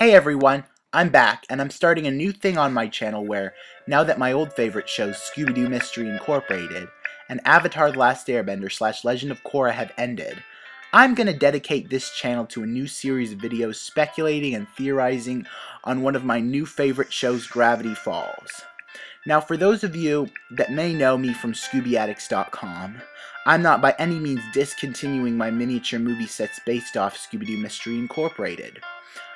Hey everyone, I'm back, and I'm starting a new thing on my channel where, now that my old favorite shows Scooby-Doo Mystery Incorporated and Avatar The Last Airbender / Legend of Korra have ended, I'm going to dedicate this channel to a new series of videos speculating and theorizing on one of my new favorite shows, Gravity Falls. Now, for those of you that may know me from ScoobyAddicts.com, I'm not by any means discontinuing my miniature movie sets based off Scooby-Doo Mystery Incorporated.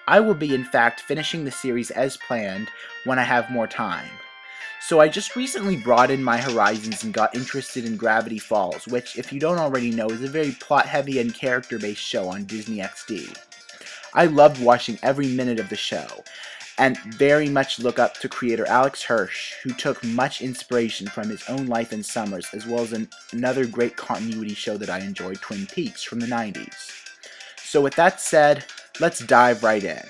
I will be, in fact, finishing the series as planned when I have more time. So I just recently broadened my horizons and got interested in Gravity Falls, which, if you don't already know, is a very plot-heavy and character-based show on Disney XD. I loved watching every minute of the show, and very much look up to creator Alex Hirsch, who took much inspiration from his own life in Summers, as well as another great continuity show that I enjoyed, Twin Peaks, from the 90s. So with that said, let's dive right in.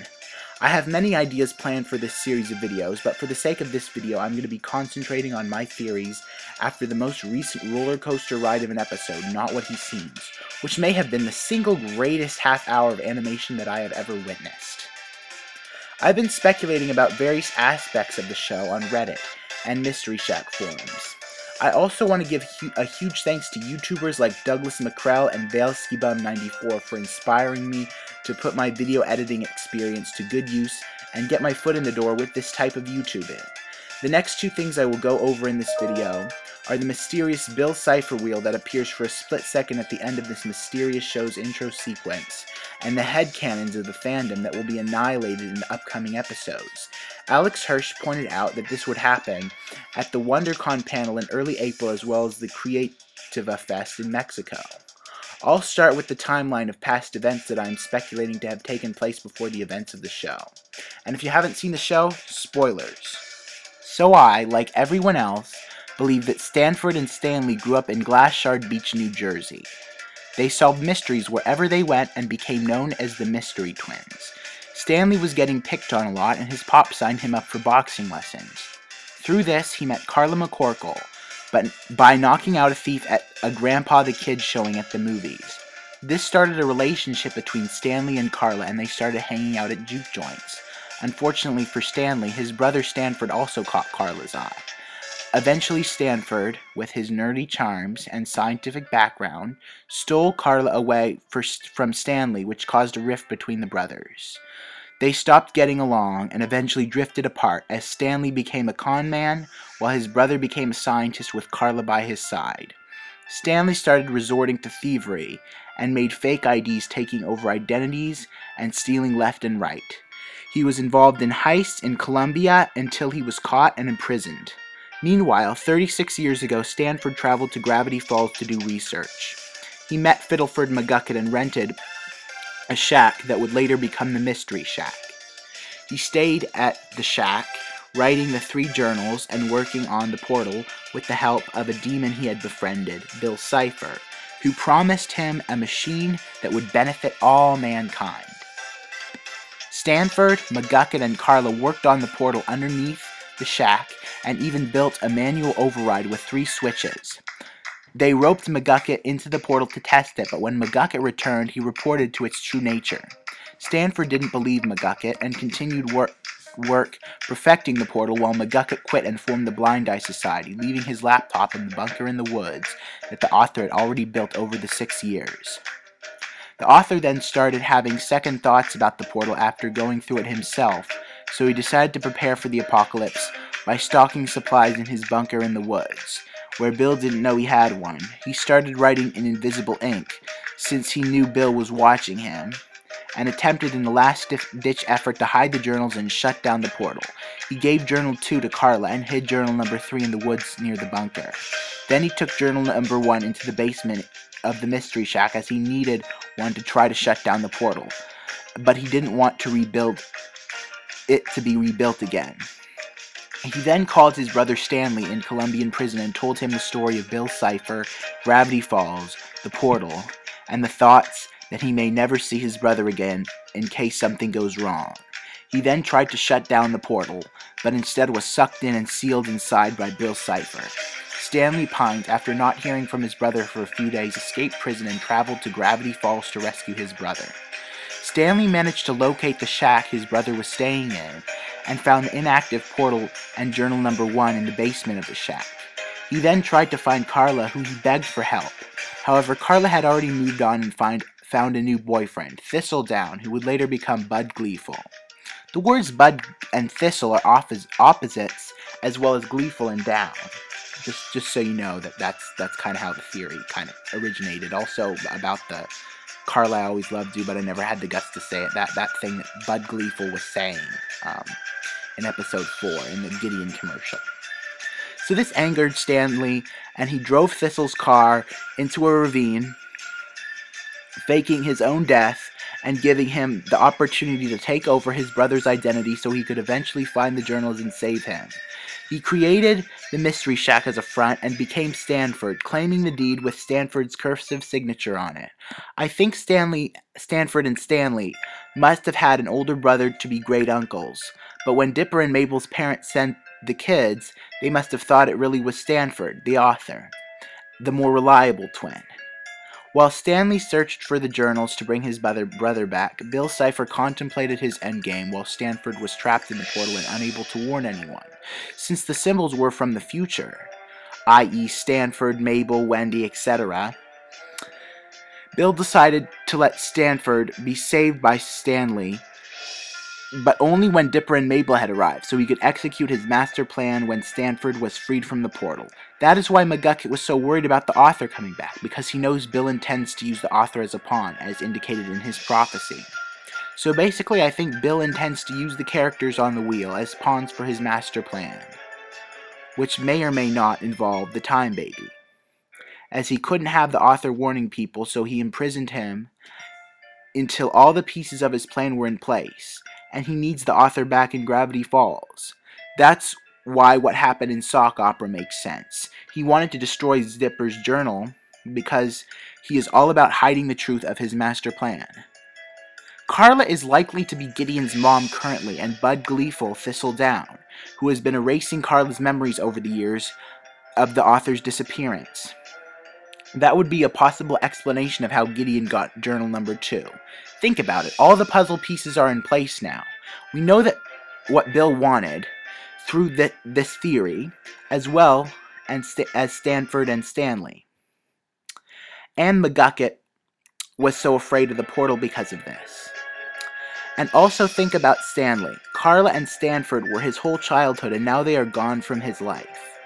I have many ideas planned for this series of videos, but for the sake of this video, I'm going to be concentrating on my theories after the most recent roller coaster ride of an episode, Not What He Seems, which may have been the single greatest half hour of animation that I have ever witnessed. I've been speculating about various aspects of the show on Reddit and Mystery Shack forums. I also want to give a huge thanks to YouTubers like Douglas McCrell and ValeSkibum94 for inspiring me to put my video editing experience to good use and get my foot in the door with this type of YouTubing. The next two things I will go over in this video are the mysterious Bill Cipher wheel that appears for a split second at the end of this mysterious show's intro sequence, and the headcanons of the fandom that will be annihilated in the upcoming episodes. Alex Hirsch pointed out that this would happen at the WonderCon panel in early April, as well as the Creativa Fest in Mexico. I'll start with the timeline of past events that I'm speculating to have taken place before the events of the show. And if you haven't seen the show, spoilers. So I, like everyone else, believe that Stanford and Stanley grew up in Glass Shard Beach, New Jersey. They solved mysteries wherever they went and became known as the Mystery Twins. Stanley was getting picked on a lot, and his pop signed him up for boxing lessons. Through this, he met Carla McCorkle, but by knocking out a thief at a Grandpa the Kid showing at the movies. This started a relationship between Stanley and Carla, and they started hanging out at juke joints. Unfortunately for Stanley, his brother Stanford also caught Carla's eye. Eventually, Stanford, with his nerdy charms and scientific background, stole Carla away from Stanley, which caused a rift between the brothers. They stopped getting along and eventually drifted apart as Stanley became a con man while his brother became a scientist with Carla by his side. Stanley started resorting to thievery and made fake IDs, taking over identities and stealing left and right. He was involved in heists in Colombia until he was caught and imprisoned. Meanwhile, 36 years ago, Stanford traveled to Gravity Falls to do research. He met Fiddleford McGucket and rented a shack that would later become the Mystery Shack. He stayed at the shack, writing the 3 journals and working on the portal with the help of a demon he had befriended, Bill Cipher, who promised him a machine that would benefit all mankind. Stanford, McGucket, and Carla worked on the portal underneath the shack and even built a manual override with 3 switches. They roped McGucket into the portal to test it, but when McGucket returned, he reported to its true nature. Stanford didn't believe McGucket and continued work perfecting the portal while McGucket quit and formed the Blind Eye Society, leaving his laptop in the bunker in the woods that the author had already built over the 6 years. The author then started having second thoughts about the portal after going through it himself, so he decided to prepare for the apocalypse by stocking supplies in his bunker in the woods, where Bill didn't know he had one. He started writing in invisible ink, since he knew Bill was watching him, and attempted in the last-ditch effort to hide the journals and shut down the portal. He gave Journal 2 to Carla and hid Journal number 3 in the woods near the bunker. Then he took Journal number 1 into the basement of the Mystery Shack as he needed one to try to shut down the portal, but he didn't want to rebuild it to be rebuilt again. He then called his brother Stanley in Colombian prison and told him the story of Bill Cipher, Gravity Falls, the portal, and the thoughts that he may never see his brother again in case something goes wrong. He then tried to shut down the portal, but instead was sucked in and sealed inside by Bill Cipher. Stanley Pines, after not hearing from his brother for a few days, escaped prison and traveled to Gravity Falls to rescue his brother. Stanley managed to locate the shack his brother was staying in and found the inactive portal and journal number 1 in the basement of the shack. He then tried to find Carla, who he begged for help. However, Carla had already moved on and found a new boyfriend, Thistledown, who would later become Bud Gleeful. The words Bud and Thistle are opposites, as well as Gleeful and Down. Just so you know that's kind of how the theory kind of originated. Also about the Carla, I always loved you, but I never had the guts to say it. That thing that Bud Gleeful was saying in episode 4 in the Gideon commercial. So this angered Stanley, and he drove Thistle's car into a ravine, faking his own death and giving him the opportunity to take over his brother's identity so he could eventually find the journals and save him. He created the Mystery Shack as a front and became Stanford, claiming the deed with Stanford's cursive signature on it. I think Stanford and Stanley must have had an older brother to be great uncles, but when Dipper and Mabel's parents sent the kids, they must have thought it really was Stanford, the author, the more reliable twin. While Stanley searched for the journals to bring his brother back, Bill Cipher contemplated his endgame while Stanford was trapped in the portal and unable to warn anyone, since the symbols were from the future, i.e. Stanford, Mabel, Wendy, etc. Bill decided to let Stanford be saved by Stanley, but only when Dipper and Mabel had arrived, so he could execute his master plan when Stanford was freed from the portal. That is why McGucket was so worried about the author coming back, because he knows Bill intends to use the author as a pawn, as indicated in his prophecy. So basically, I think Bill intends to use the characters on the wheel as pawns for his master plan, which may or may not involve the Time Baby, as he couldn't have the author warning people, so he imprisoned him until all the pieces of his plan were in place, and he needs the author back in Gravity Falls. That's why what happened in Sock Opera makes sense. He wanted to destroy Dipper's journal because he is all about hiding the truth of his master plan. Carla is likely to be Gideon's mom currently, and Bud Gleeful Thistledown, who has been erasing Carla's memories over the years of the author's disappearance. That would be a possible explanation of how Gideon got journal number 2. Think about it. All the puzzle pieces are in place now. We know that what Bill wanted through this theory, as well as Stanford and Stanley. And McGucket was so afraid of the portal because of this. And also think about Stanley. Carla and Stanford were his whole childhood, and now they are gone from his life.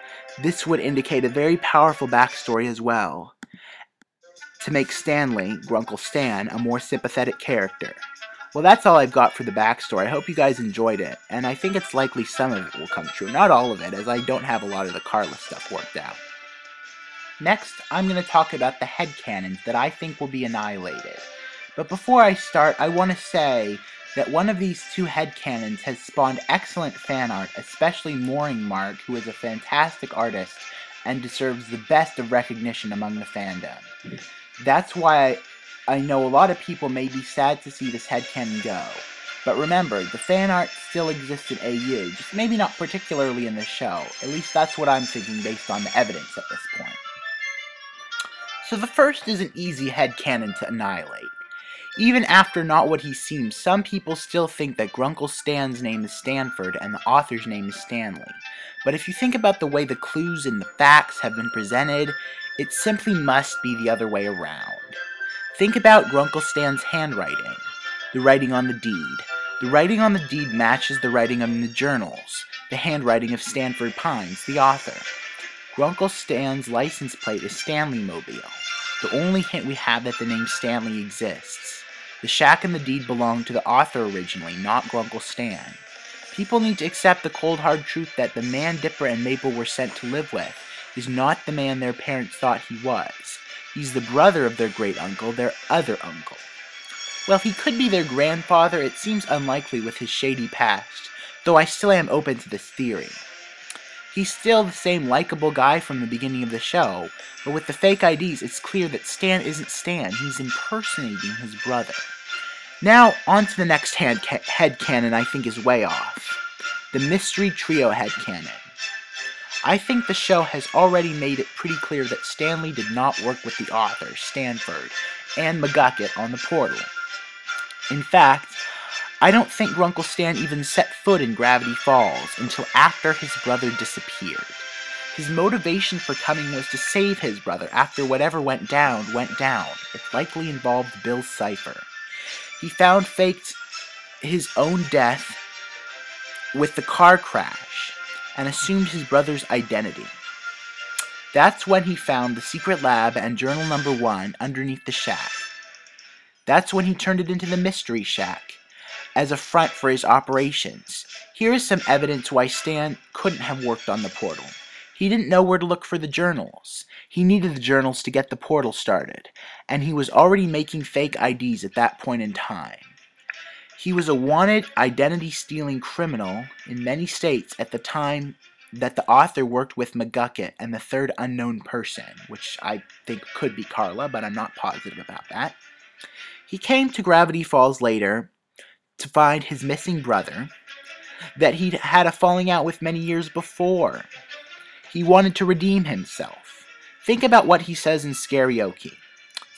This would indicate a very powerful backstory as well, to make Stanley, Grunkle Stan, a more sympathetic character. Well, that's all I've got for the backstory. I hope you guys enjoyed it, and I think it's likely some of it will come true. Not all of it, as I don't have a lot of the Carla stuff worked out. Next, I'm going to talk about the headcanons that I think will be annihilated. But before I start, I want to say that one of these two headcanons has spawned excellent fan art, especially Mooring Mark, who is a fantastic artist and deserves the best of recognition among the fandom. That's why I know a lot of people may be sad to see this headcanon go. But remember, the fan art still exists in AU, just maybe not particularly in the show. At least that's what I'm thinking based on the evidence at this point. So the first is an easy headcanon to annihilate. Even after not what he seems, some people still think that Grunkle Stan's name is Stanford and the author's name is Stanley. But if you think about the way the clues and the facts have been presented, it simply must be the other way around. Think about Grunkle Stan's handwriting, the writing on the deed. The writing on the deed matches the writing on the journals, the handwriting of Stanford Pines, the author. Grunkle Stan's license plate is Stanley Mobile, the only hint we have that the name Stanley exists. The shack and the deed belonged to the author originally, not Grunkle Stan. People need to accept the cold hard truth that the man Dipper and Mabel were sent to live with is not the man their parents thought he was. He's the brother of their great uncle, their other uncle. Well, he could be their grandfather. It seems unlikely with his shady past, though I still am open to this theory. He's still the same likable guy from the beginning of the show, but with the fake IDs, it's clear that Stan isn't Stan. He's impersonating his brother. Now, on to the next headcanon I think is way off. The Mystery Trio headcanon. I think the show has already made it pretty clear that Stanley did not work with the author, Stanford, and McGucket on the portal. In fact, I don't think Grunkle Stan even set foot in Gravity Falls until after his brother disappeared. His motivation for coming was to save his brother after whatever went down. It likely involved Bill Cipher. He faked his own death with the car crash and assumed his brother's identity. That's when he found the secret lab and journal number 1 underneath the shack. That's when he turned it into the Mystery Shack as a front for his operations. Here is some evidence why Stan couldn't have worked on the portal. He didn't know where to look for the journals. He needed the journals to get the portal started, and he was already making fake IDs at that point in time. He was a wanted identity-stealing criminal in many states at the time that the author worked with McGucket and the third unknown person, which I think could be Carla, but I'm not positive about that. He came to Gravity Falls later to find his missing brother that he'd had a falling out with many years before. He wanted to redeem himself. Think about what he says in Scarioki.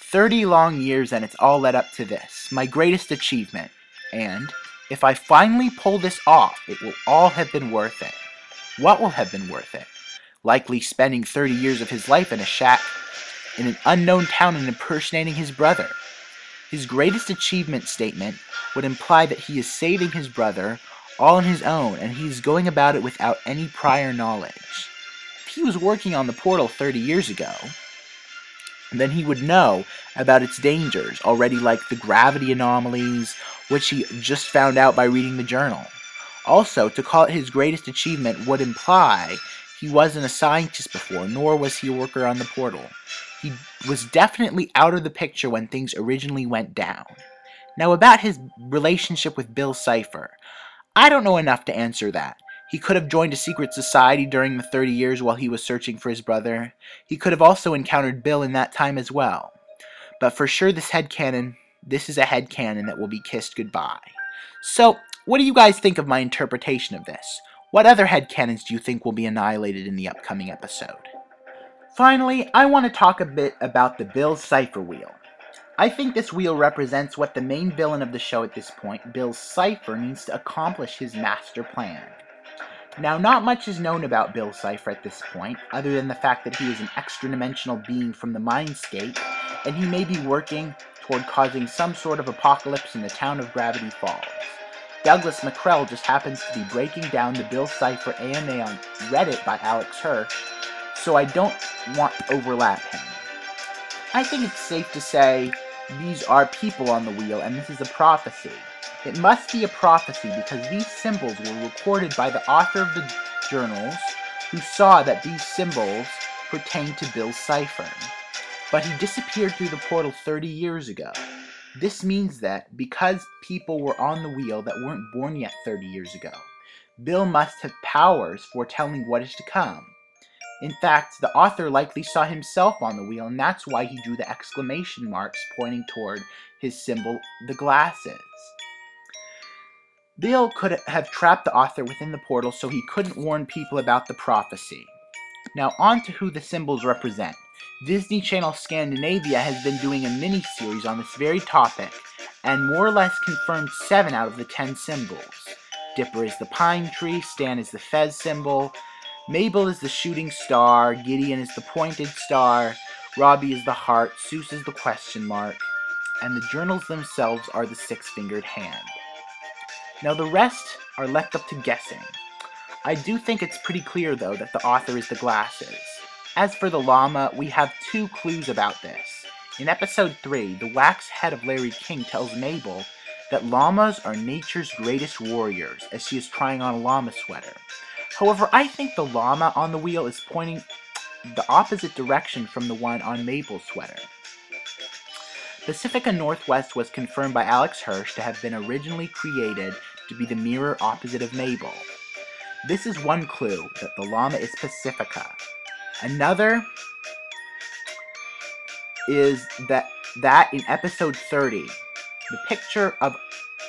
30 long years and it's all led up to this, my greatest achievement. And if I finally pull this off, it will all have been worth it. What will have been worth it? Likely spending 30 years of his life in a shack in an unknown town and impersonating his brother. His greatest achievement statement would imply that he is saving his brother all on his own, and he is going about it without any prior knowledge. If he was working on the portal 30 years ago, then he would know about its dangers already, like the gravity anomalies, which he just found out by reading the journal. Also, to call it his greatest achievement would imply he wasn't a scientist before, nor was he a worker on the portal. He was definitely out of the picture when things originally went down. Now, about his relationship with Bill Cipher, I don't know enough to answer that. He could have joined a secret society during the 30 years while he was searching for his brother. He could have also encountered Bill in that time as well. But for sure, this is a headcanon that will be kissed goodbye. So, what do you guys think of my interpretation of this? What other headcanons do you think will be annihilated in the upcoming episode? Finally, I want to talk a bit about the Bill Cipher wheel. I think this wheel represents what the main villain of the show at this point, Bill Cipher, needs to accomplish his master plan. Now, not much is known about Bill Cipher at this point, other than the fact that he is an extra-dimensional being from the Mindscape, and he may be working toward causing some sort of apocalypse in the town of Gravity Falls. Douglas McCrell just happens to be breaking down the Bill Cipher AMA on Reddit by Alex Hirsch, so I don't want to overlap him. I think it's safe to say these are people on the wheel, and this is a prophecy. It must be a prophecy because these symbols were recorded by the author of the journals, who saw that these symbols pertained to Bill Cipher. But he disappeared through the portal 30 years ago. This means that, because people were on the wheel that weren't born yet 30 years ago, Bill must have powers foretelling what is to come. In fact, the author likely saw himself on the wheel, and that's why he drew the exclamation marks pointing toward his symbol, the glasses. Bill could have trapped the author within the portal so he couldn't warn people about the prophecy. Now on to who the symbols represent. Disney Channel Scandinavia has been doing a mini-series on this very topic, and more or less confirmed 7 out of the 10 symbols. Dipper is the pine tree, Stan is the Fez symbol, Mabel is the shooting star, Gideon is the pointed star, Robbie is the heart, Seuss is the question mark, and the journals themselves are the 6-fingered hand. Now the rest are left up to guessing. I do think it's pretty clear, though, that the author is the glasses. As for the llama, we have 2 clues about this. In episode 3, the wax head of Larry King tells Mabel that llamas are nature's greatest warriors, as she is trying on a llama sweater. However, I think the llama on the wheel is pointing the opposite direction from the one on Mabel's sweater. Pacifica Northwest was confirmed by Alex Hirsch to have been originally created to be the mirror opposite of Mabel. This is one clue, that the llama is Pacifica. Another is that in episode 30, the picture of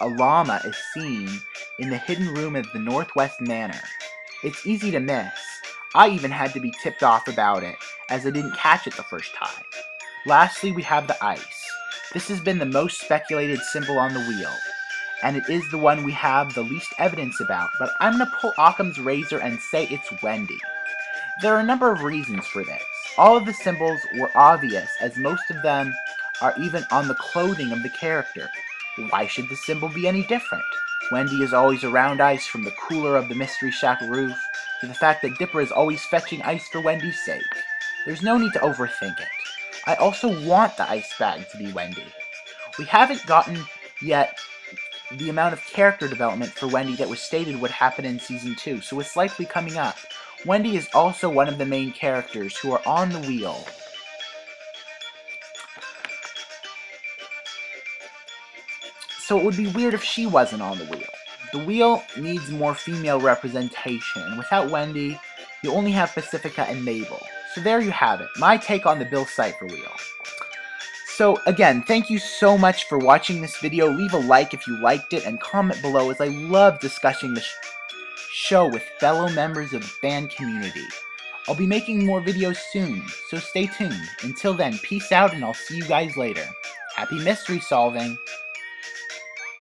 a llama is seen in the hidden room of the Northwest Manor. It's easy to miss. I even had to be tipped off about it, as I didn't catch it the first time. Lastly, we have the ice. This has been the most speculated symbol on the wheel, and it is the one we have the least evidence about, but I'm going to pull Occam's razor and say it's Wendy. There are a number of reasons for this. All of the symbols were obvious, as most of them are even on the clothing of the character. Why should the symbol be any different? Wendy is always around ice, from the cooler of the Mystery Shack roof to the fact that Dipper is always fetching ice for Wendy's sake. There's no need to overthink it. I also want the ice bag to be Wendy. We haven't gotten yet the amount of character development for Wendy that was stated would happen in Season 2, so it's likely coming up. Wendy is also one of the main characters who are on the wheel. So it would be weird if she wasn't on the wheel. The wheel needs more female representation, and without Wendy, you only have Pacifica and Mabel. So there you have it, my take on the Bill Cipher wheel. So again, thank you so much for watching this video. Leave a like if you liked it, and comment below, as I love discussing the show with fellow members of the fan community. I'll be making more videos soon, so stay tuned. Until then, peace out, and I'll see you guys later. Happy mystery solving!